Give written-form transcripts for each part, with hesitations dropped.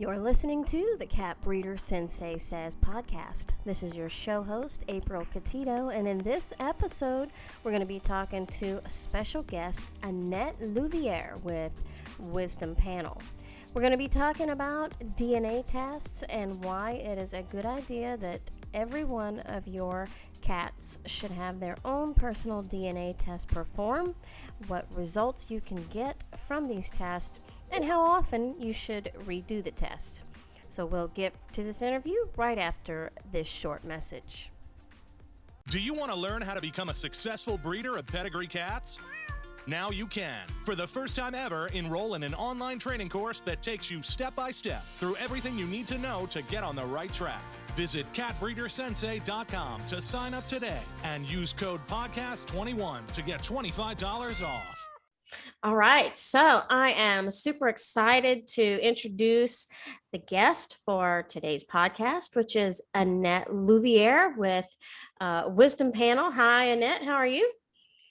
You're listening to the Cat Breeder Sensei Says podcast. This is your show host, April Catito, and in this episode, we're going to be talking to a special guest, Annette Louviere with Wisdom Panel. We're going to be talking about DNA tests and why it is a good idea that every one of your cats should have their own personal DNA test performed, what results you can get from these tests, and how often you should redo the test. So we'll get to this interview right after this short message. Do you want to learn how to become a successful breeder of pedigree cats? Now you can. For the first time ever, enroll in an online training course that takes you step by step through everything you need to know to get on the right track. Visit catbreedersensei.com to sign up today and use code podcast21 to get $25 off. All right, so I am super excited to introduce the guest for today's podcast, which is Annette Louviere with Wisdom Panel. Hi, Annette. How are you?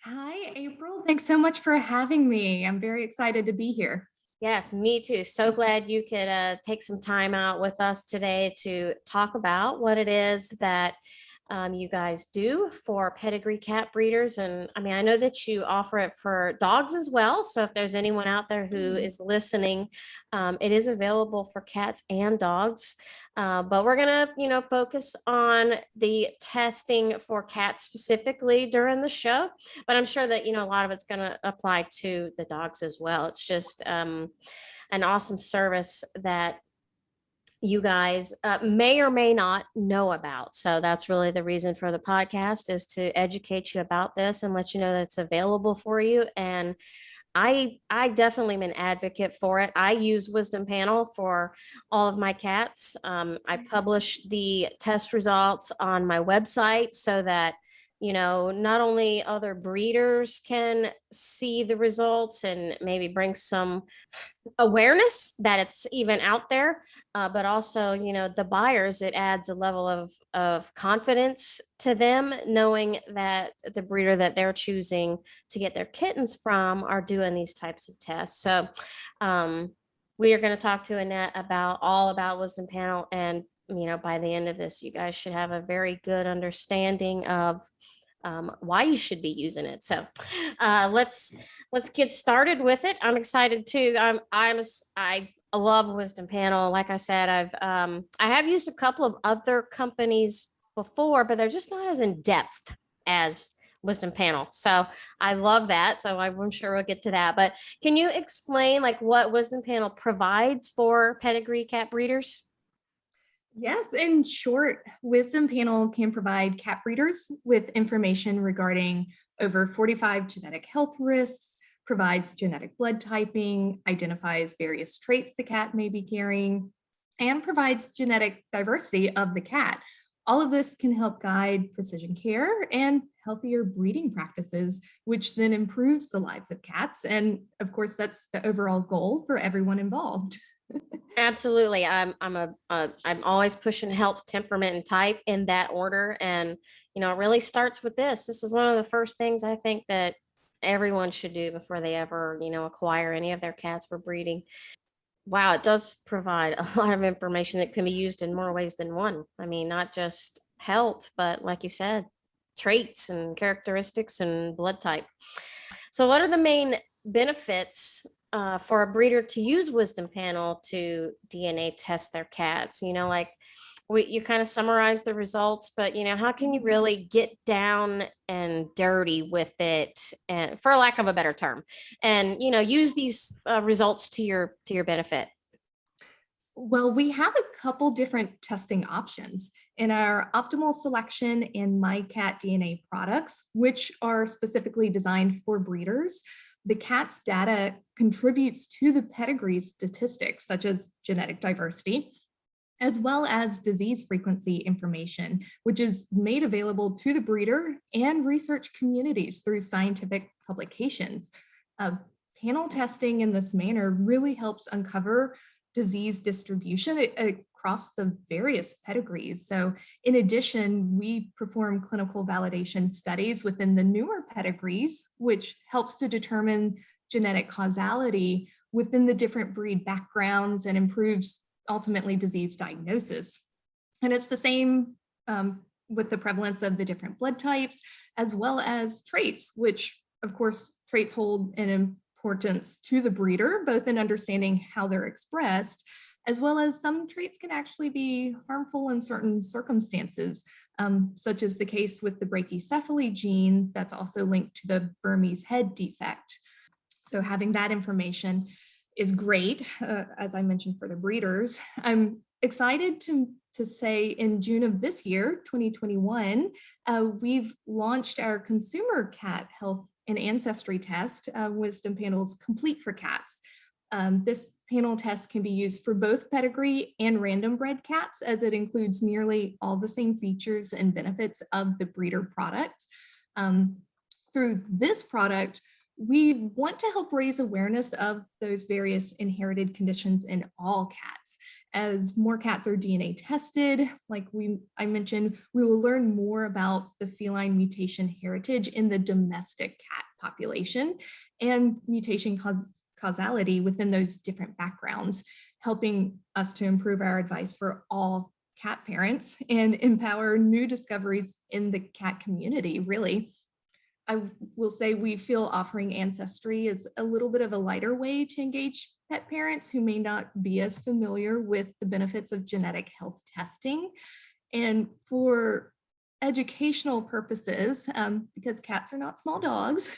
Hi, April. Thanks so much for having me. I'm very excited to be here. Yes, me too. So glad you could take some time out with us today to talk about what it is that you guys do for pedigree cat breeders. And I mean, I know that you offer it for dogs as well. So if there's anyone out there who is listening, it is available for cats and dogs. But we're going to, focus on the testing for cats specifically during the show. But I'm sure that, a lot of it's going to apply to the dogs as well. It's just an awesome service that you guys may or may not know about. So that's really the reason for the podcast, is to educate you about this and let you know that it's available for you. And I definitely am an advocate for it. I use Wisdom Panel for all of my cats. I publish the test results on my website so that not only other breeders can see the results and maybe bring some awareness that it's even out there, but also, the buyers, it adds a level of confidence to them, knowing that the breeder that they're choosing to get their kittens from are doing these types of tests. So we are going to talk to Annette all about Wisdom Panel, and by the end of this, you guys should have a very good understanding of why you should be using it. So let's get started with it. I'm excited too. I love Wisdom Panel. Like I said, I have used a couple of other companies before, but they're just not as in depth as Wisdom Panel. So I love that. So I'm sure we'll get to that. But can you explain what Wisdom Panel provides for pedigree cat breeders? Yes, in short, Wisdom Panel can provide cat breeders with information regarding over 45 genetic health risks, provides genetic blood typing, identifies various traits the cat may be carrying, and provides genetic diversity of the cat. All of this can help guide precision care and healthier breeding practices, which then improves the lives of cats. And of course, that's the overall goal for everyone involved. Absolutely. I'm always pushing health, temperament, and type in that order. And, it really starts with this. This is one of the first things I think that everyone should do before they ever, acquire any of their cats for breeding. Wow, it does provide a lot of information that can be used in more ways than one. I mean, not just health, but like you said, traits and characteristics and blood type. So what are the main benefits for a breeder to use Wisdom Panel to DNA test their cats? You kind of summarize the results, but how can you really get down and dirty with it, and for lack of a better term, and use these results to your benefit? Well, we have a couple different testing options in our Optimal Selection and MyCat DNA products, which are specifically designed for breeders. The cat's data contributes to the pedigree statistics, such as genetic diversity, as well as disease frequency information, which is made available to the breeder and research communities through scientific publications. Panel testing in this manner really helps uncover disease distribution across the various pedigrees. So in addition, we perform clinical validation studies within the newer pedigrees, which helps to determine genetic causality within the different breed backgrounds and improves ultimately disease diagnosis. And it's the same with the prevalence of the different blood types, as well as traits, which of course traits hold an importance to the breeder, both in understanding how they're expressed, as well as some traits can actually be harmful in certain circumstances, such as the case with the brachycephaly gene that's also linked to the Burmese head defect. So having that information is great, as I mentioned, for the breeders. I'm excited to say in June of this year, 2021, we've launched our consumer cat health and ancestry test, Wisdom Panels Complete for Cats. This panel test can be used for both pedigree and random bred cats, as it includes nearly all the same features and benefits of the breeder product. Through this product, we want to help raise awareness of those various inherited conditions in all cats. As more cats are DNA tested, like I mentioned, we will learn more about the feline mutation heritage in the domestic cat population and mutation causality within those different backgrounds, helping us to improve our advice for all cat parents and empower new discoveries in the cat community, really. I will say we feel offering Ancestry is a little bit of a lighter way to engage pet parents who may not be as familiar with the benefits of genetic health testing. And for educational purposes, because cats are not small dogs,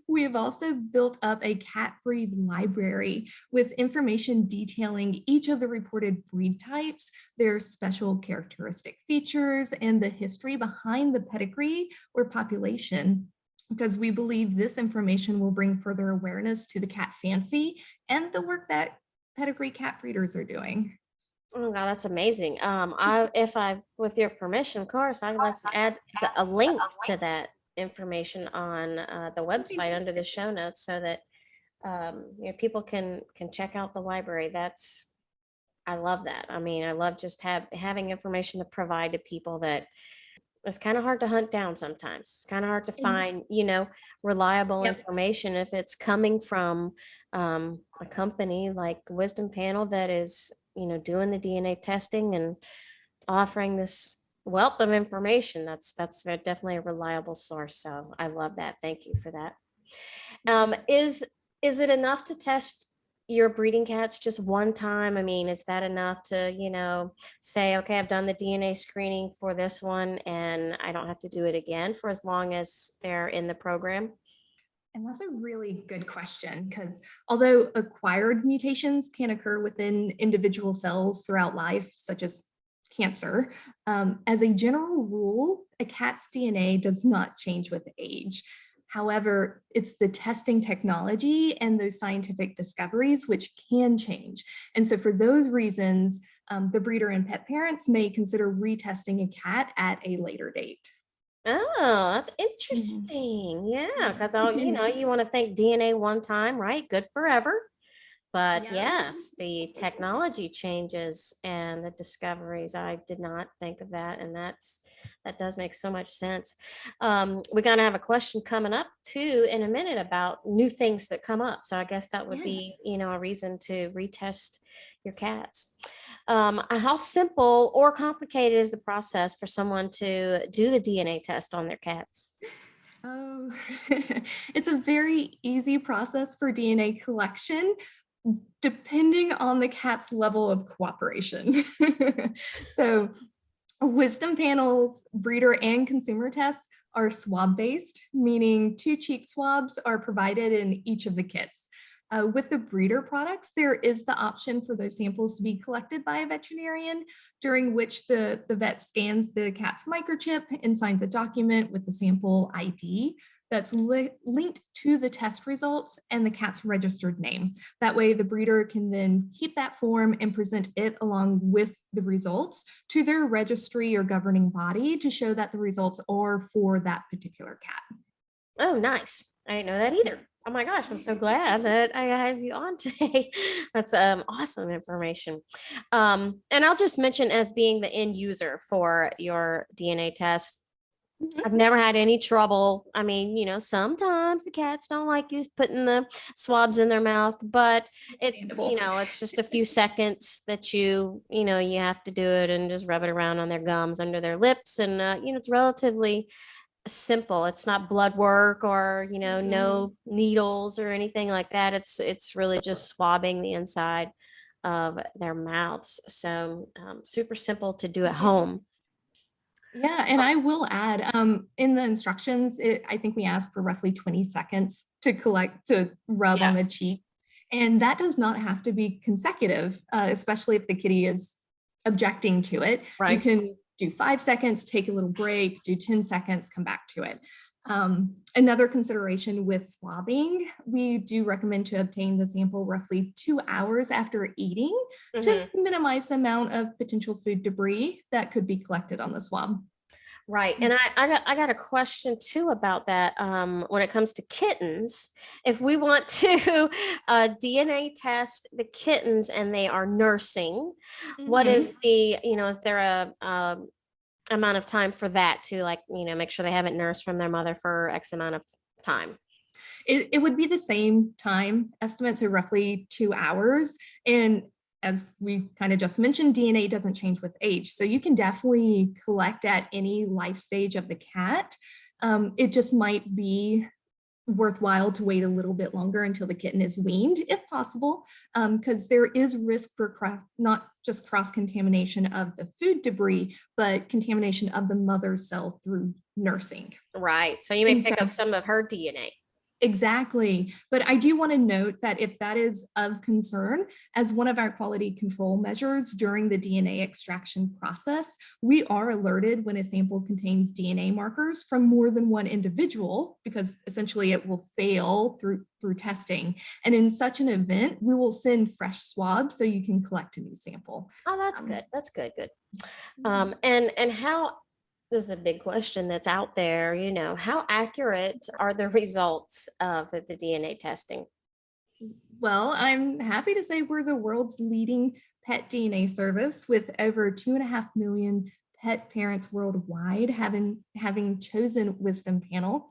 we have also built up a cat breed library with information detailing each of the reported breed types, their special characteristic features, and the history behind the pedigree or population, because we believe this information will bring further awareness to the cat fancy and the work that pedigree cat breeders are doing. Oh God, that's amazing. With your permission, of course, I'd like to add a link to that information on the website under the show notes, so that people can check out the library. I love that. I mean, I love just having information to provide to people that it's kind of hard to hunt down sometimes. It's kind of hard to find, reliable Yep. information if it's coming from a company like Wisdom Panel that is, doing the DNA testing and offering this wealth of information. That's definitely a reliable source. So I love that. Thank you for that. Is it enough to test your breeding cats just one time? I mean, is that enough to, say, okay, I've done the DNA screening for this one and I don't have to do it again for as long as they're in the program? And that's a really good question, because although acquired mutations can occur within individual cells throughout life, such as cancer, as a general rule, a cat's DNA does not change with age. However, it's the testing technology and those scientific discoveries which can change. And so for those reasons, the breeder and pet parents may consider retesting a cat at a later date. Oh, that's interesting. Yeah, because you want to think DNA one time, right? Good forever. But Yeah. yes, the technology changes and the discoveries. I did not think of that, and that does make so much sense. We're gonna have a question coming up too in a minute about new things that come up. So I guess that would be, a reason to retest your cats. How simple or complicated is the process for someone to do the DNA test on their cats? Oh, it's a very easy process for DNA collection, depending on the cat's level of cooperation. So Wisdom Panel's breeder and consumer tests are swab-based, meaning 2 cheek swabs are provided in each of the kits. With the breeder products, there is the option for those samples to be collected by a veterinarian, during which the vet scans the cat's microchip and signs a document with the sample ID that's linked to the test results and the cat's registered name. That way the breeder can then keep that form and present it along with the results to their registry or governing body to show that the results are for that particular cat. Oh, nice. I didn't know that either. Oh my gosh, I'm so glad that I have you on today. That's awesome information. And I'll just mention, as being the end user for your DNA test, Mhm. I've never had any trouble. I mean, sometimes the cats don't like you putting the swabs in their mouth, but Understandable. it's just a few seconds that you have to do it and just rub it around on their gums, under their lips. And, it's relatively simple. It's not blood work or, Mhm. no needles or anything like that. It's really just swabbing the inside of their mouths. So, super simple to do at home. Yeah, and I will add, in the instructions, I think we ask for roughly 20 seconds to rub on Yeah, the cheek. And that does not have to be consecutive, especially if the kitty is objecting to it. You right. can do 5 seconds, take a little break, do 10 seconds, come back to it. Another consideration with swabbing, we do recommend to obtain the sample roughly 2 hours after eating to Mhm. minimize the amount of potential food debris that could be collected on the swab. Right. And I got a question too about that. When it comes to kittens, if we want to DNA test the kittens and they are nursing, what Mhm. is is there a amount of time for that to, like, make sure they haven't nursed from their mother for X amount of time? It would be the same time estimate, so roughly 2 hours. And as we kind of just mentioned, DNA doesn't change with age. So you can definitely collect at any life stage of the cat. It just might be worthwhile to wait a little bit longer until the kitten is weaned, if possible, because there is risk for not just cross contamination of the food debris, but contamination of the mother cell through nursing. Right. So you may And pick up so some of her DNA. exactly. But I do want to note that if that is of concern, as one of our quality control measures during the DNA extraction process, we are alerted when a sample contains DNA markers from more than one individual, because essentially it will fail through testing. And in such an event, we will send fresh swabs so you can collect a new sample. Oh, that's Um, good. That's good. Good. yeah. And how, this is a big question that's out there, how accurate are the results of the DNA testing? Well, I'm happy to say we're the world's leading pet DNA service with over 2.5 million pet parents worldwide having chosen Wisdom Panel.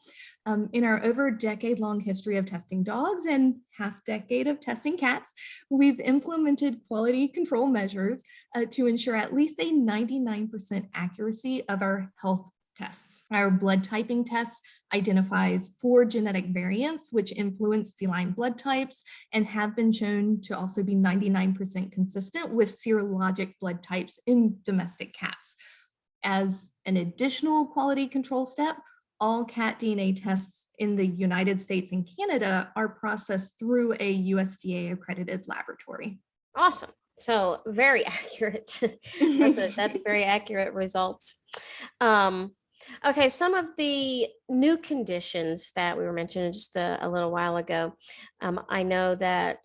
In our over decade-long history of testing dogs and half decade of testing cats, we've implemented quality control measures to ensure at least a 99% accuracy of our health tests. Our blood typing test identifies 4 genetic variants which influence feline blood types and have been shown to also be 99% consistent with serologic blood types in domestic cats. As an additional quality control step, all cat DNA tests in the United States and Canada are processed through a USDA accredited laboratory. Awesome. So very accurate. That's very accurate results. Um, okay, some of the new conditions that we were mentioning just a little while ago. I know that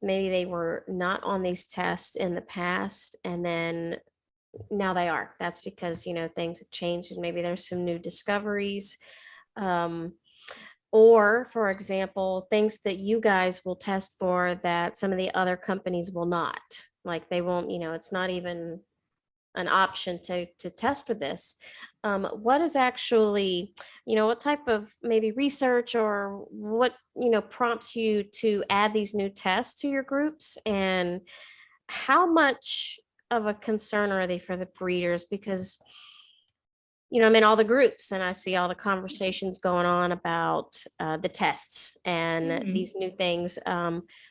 maybe they were not on these tests in the past, and then now they are. That's because, things have changed and maybe there's some new discoveries. Um, or, for example, things that you guys will test for that some of the other companies will not. Like they won't, it's not even an option to test for this. What is actually, what type of maybe research or what, prompts you to add these new tests to your groups, and how much of a concern are they for the breeders? Because I'm in all the groups and I see all the conversations going on about the tests and Mhm. these new things.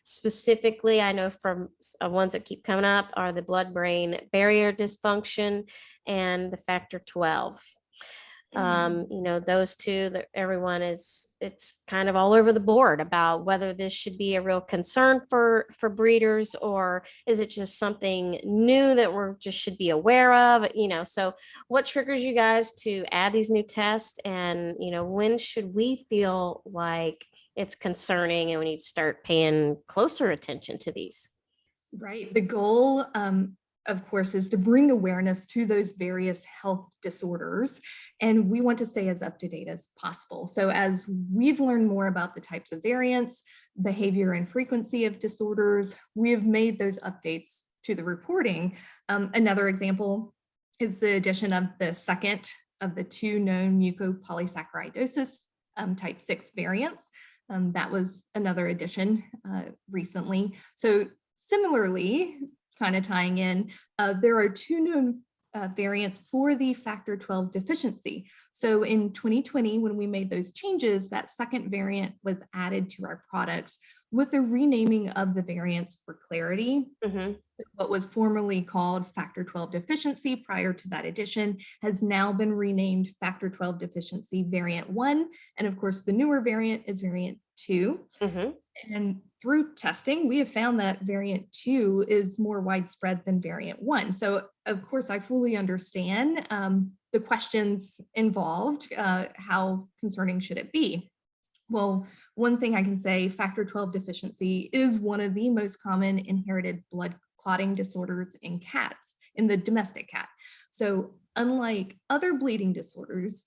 Specifically, I know from ones that keep coming up are the blood-brain barrier dysfunction and the factor 12. Mhm. Those two, that everyone it's kind of all over the board about whether this should be a real concern for breeders, or is it just something new that we're just should be aware of. So what triggers you guys to add these new tests, and when should we feel like it's concerning and we need to start paying closer attention to these? Right. The goal, of course, is to bring awareness to those various health disorders. And we want to stay as up to date as possible. So, as we've learned more about the types of variants, behavior, and frequency of disorders, we have made those updates to the reporting. Another example is the addition of the second of the 2 known mucopolysaccharidosis type 6 variants. That was another addition recently. So similarly, kind of tying in, there are 2 known variants for the factor 12 deficiency. So in 2020, when we made those changes, that second variant was added to our products with the renaming of the variants for clarity. What was formerly called factor 12 deficiency prior to that addition has now been renamed factor 12 deficiency variant 1. And of course, the newer variant is variant 2. And through testing, we have found that variant 2 is more widespread than variant 1. So of course, I fully understand the questions involved. How concerning should it be? Well, one thing I can say, factor 12 deficiency is one of the most common inherited blood clotting disorders in cats, in the domestic cat. So unlike other bleeding disorders,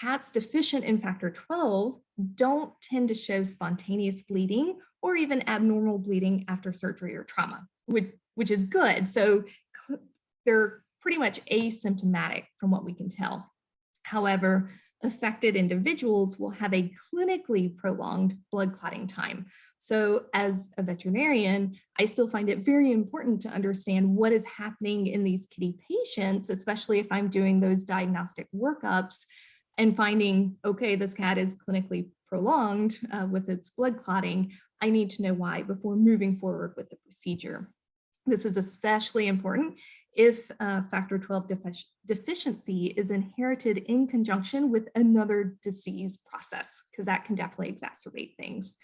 cats deficient in factor 12 don't tend to show spontaneous bleeding or even abnormal bleeding after surgery or trauma, which is good. So they're pretty much asymptomatic from what we can tell. However, affected individuals will have a clinically prolonged blood clotting time. So as a veterinarian, I still find it very important to understand what is happening in these kitty patients, especially if I'm doing those diagnostic workups and finding, okay, this cat is clinically prolonged with its blood clotting. I need to know why before moving forward with the procedure. This is especially important if factor 12 deficiency is inherited in conjunction with another disease process, because that can definitely exacerbate things.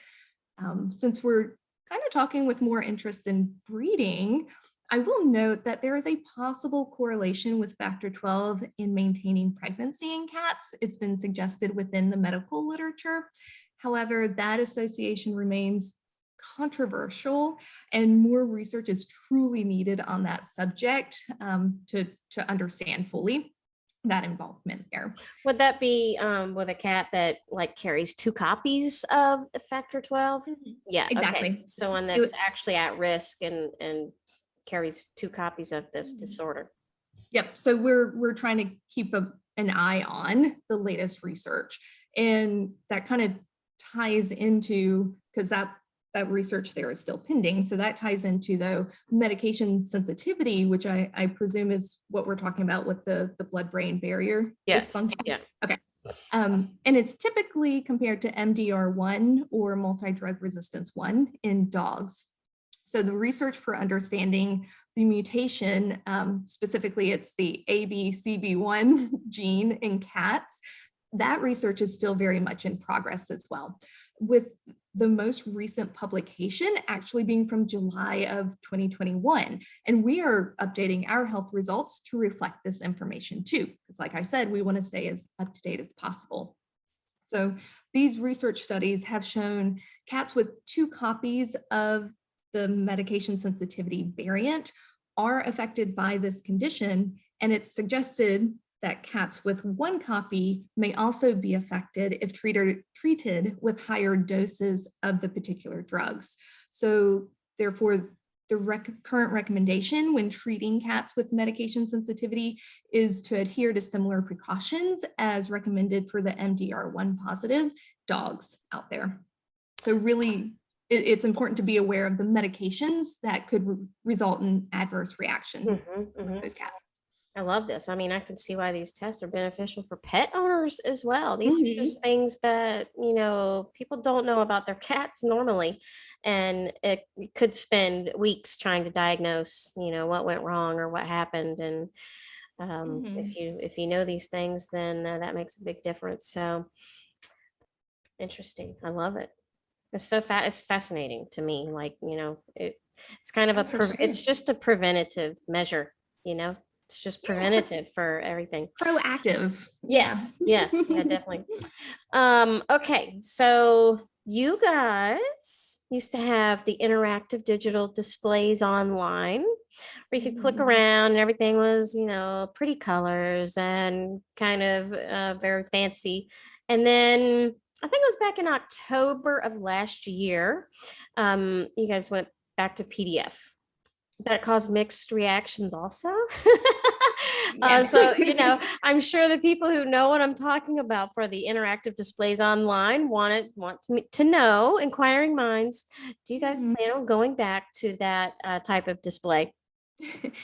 Since we're kind of talking with more interest in breeding, I will note that there is a possible correlation with factor 12 in maintaining pregnancy in cats. It's been suggested within the medical literature. However, that association remains controversial and more research is truly needed on that subject to understand fully that involvement there. Would that be with a cat that like carries 2 copies of the factor 12? Yeah, exactly. Okay. So one that's actually at risk and carries 2 copies of this disorder. Yep. So we're trying to keep an eye on the latest research, and that kind of ties into, because that research there is still pending. So that ties into the medication sensitivity, which I presume is what we're talking about with the blood-brain barrier dysfunction. Yeah. Okay. And it's typically compared to MDR1 or multi-drug resistance 1 in dogs. So the research for understanding the mutation, specifically it's the ABCB1 gene in cats, that research is still very much in progress as well, with the most recent publication actually being from July of 2021. And we are updating our health results to reflect this information too, because like I said, we want to stay as up to date as possible. So these research studies have shown cats with 2 copies of the medication sensitivity variant are affected by this condition, and it's suggested that cats with 1 copy may also be affected if treated with higher doses of the particular drugs. So therefore, the current recommendation when treating cats with medication sensitivity is to adhere to similar precautions as recommended for the MDR1 positive dogs out there. So really, it's important to be aware of the medications that could result in adverse reaction with those cats. I love this. I mean, I can see why these tests are beneficial for pet owners as well. These are just things that, people don't know about their cats normally. And it could spend weeks trying to diagnose, what went wrong or what happened. And if you know these things, then that makes a big difference. So interesting. I love it. It's it's fascinating to me. Like, it's kind of it's just a preventative measure, It's just preventative for everything. Proactive. Yes. Yes. Yeah, definitely. Okay. So you guys used to have the interactive digital displays online where you could click around and everything was, pretty colors and kind of very fancy. And then I think it was back in October of last year, you guys went back to PDF. that cause mixed reactions also. Yes. So, I'm sure the people who know what I'm talking about for the interactive displays online want me to know, inquiring minds, do you guys Mhm. plan on going back to that type of display?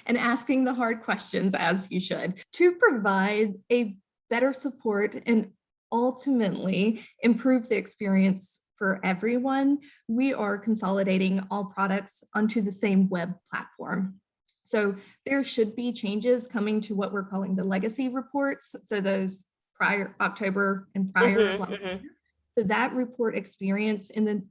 And asking the hard questions as you should to provide a better support and ultimately improve the experience for everyone. We are consolidating all products onto the same web platform. So there should be changes coming to what we're calling the legacy reports. So those prior October and prior of Mhm, last mhm. year. So that report experience in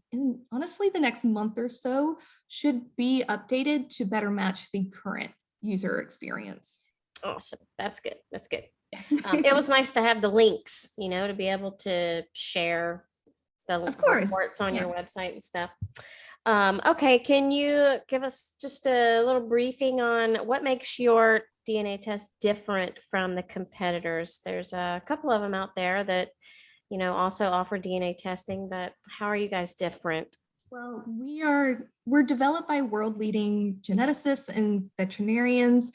honestly the next month or so should be updated to better match the current user experience. Awesome. That's good. That's good. It was nice to have the links, to be able to share the Of course. reports on Yeah. your website and stuff. Okay, can you give us just a little briefing on what makes your DNA test different from the competitors? There's a couple of them out there that, also offer DNA testing, but how are you guys different? Well, we're developed by world-leading geneticists and veterinarians.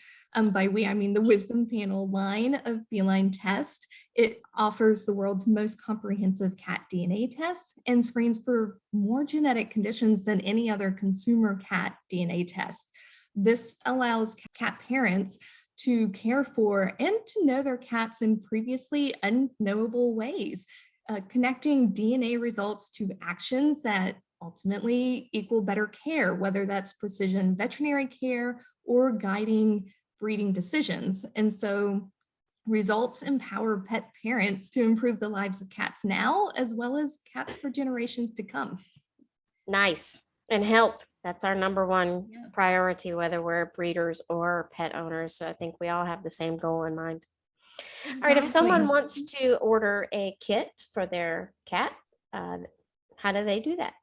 By we, I mean the Wisdom Panel line of feline tests. It offers the world's most comprehensive cat DNA tests and screens for more genetic conditions than any other consumer cat DNA test. This allows cat parents to care for and to know their cats in previously unknowable ways, connecting DNA results to actions that ultimately equal better care, whether that's precision veterinary care or guiding breeding decisions. And so results empower pet parents to improve the lives of cats now, as well as cats for generations to come. Nice. And health. That's our number one Yeah. priority, whether we're breeders or pet owners. So I think we all have the same goal in mind. All right. If someone Exactly. wants to order a kit for their cat, uh, how do they do that?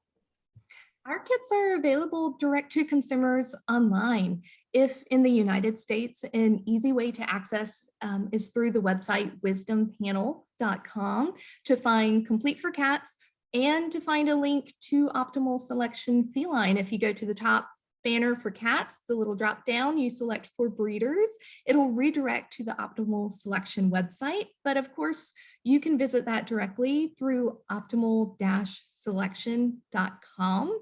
Our kits are available direct to consumers online. If in the United States, an easy way to access is through the website wisdompanel.com to find Complete for Cats and to find a link to Optimal Selection Feline. If you go to the top banner for cats, the little drop down, you select for breeders, it'll redirect to the Optimal Selection website. But of course, you can visit that directly through optimal-selection.com.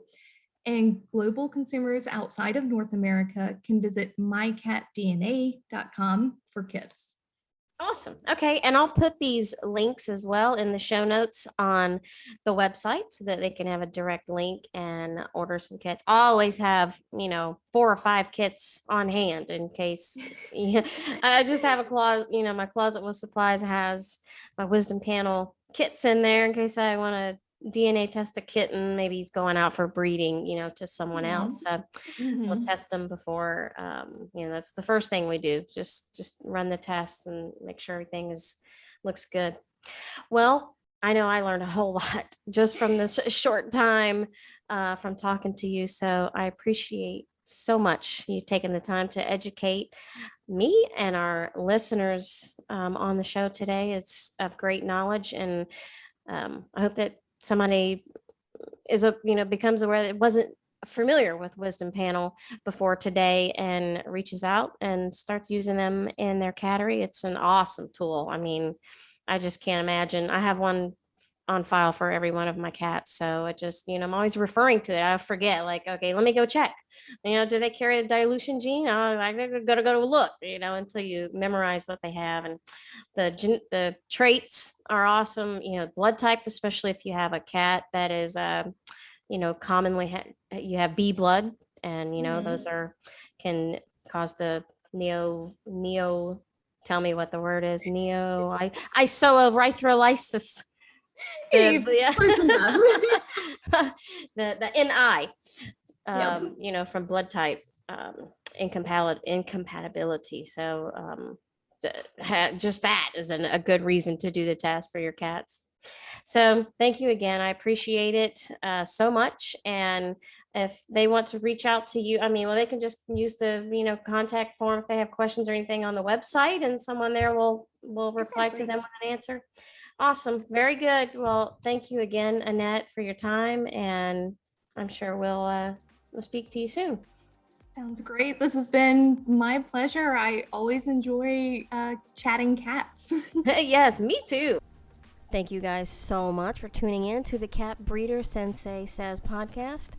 And global consumers outside of North America can visit mycatdna.com for kits. Awesome. Okay. And I'll put these links as well in the show notes on the website so that they can have a direct link and order some kits. I always have, 4 or 5 kits on hand in case. Yeah, I just have a closet, my closet with supplies has my Wisdom Panel kits in there in case I want to DNA test a kitten. Maybe he's going out for breeding, to someone else. So we'll Mhm. test them before, that's the first thing we do. Just run the tests and make sure everything looks good. Well, I know I learned a whole lot just from this short time from talking to you. So I appreciate so much you taking the time to educate me and our listeners on the show today. It's of great knowledge, and I hope that somebody becomes aware that it wasn't familiar with Wisdom Panel before today and reaches out and starts using them in their cattery. It's an awesome tool. I mean, I just can't imagine. I have one on file for every one of my cats. So it just, I'm always referring to it. I forget, like, okay, let me go check. Do they carry the dilution gene? Oh, I gotta go look, until you memorize what they have. And the traits are awesome. Blood type, especially if you have a cat that is commonly you have B blood, and those are can cause the neo. Tell me what the word is. Isoerythrolysis. Hey, close enough. The the NI. Yep. From blood type incompatibility. So just that is a good reason to do the test for your cats. So thank you again. I appreciate it so much. And if they want to reach out to you, they can just use the, contact form if they have questions or anything on the website, and someone there will reply to them with an answer. Awesome. Very good. Well, thank you again, Annette, for your time. And I'm sure we'll speak to you soon. Sounds great. This has been my pleasure. I always enjoy chatting cats. Yes, me too. Thank you guys so much for tuning in to the Cat Breeder Sensei Says podcast.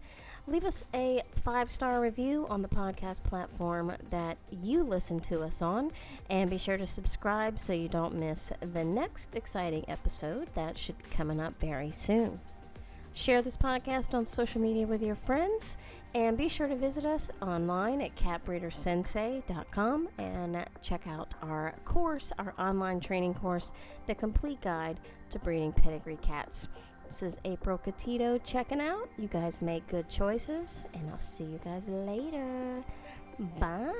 Leave us a 5-star review on the podcast platform that you listen to us on, and be sure to subscribe so you don't miss the next exciting episode that should be coming up very soon. Share this podcast on social media with your friends, and be sure to visit us online at catbreedersensei.com and check out our course, our online training course, The Complete Guide to Breeding Pedigree Cats. This is April Catito checking out. You guys make good choices, and I'll see you guys later. Bye.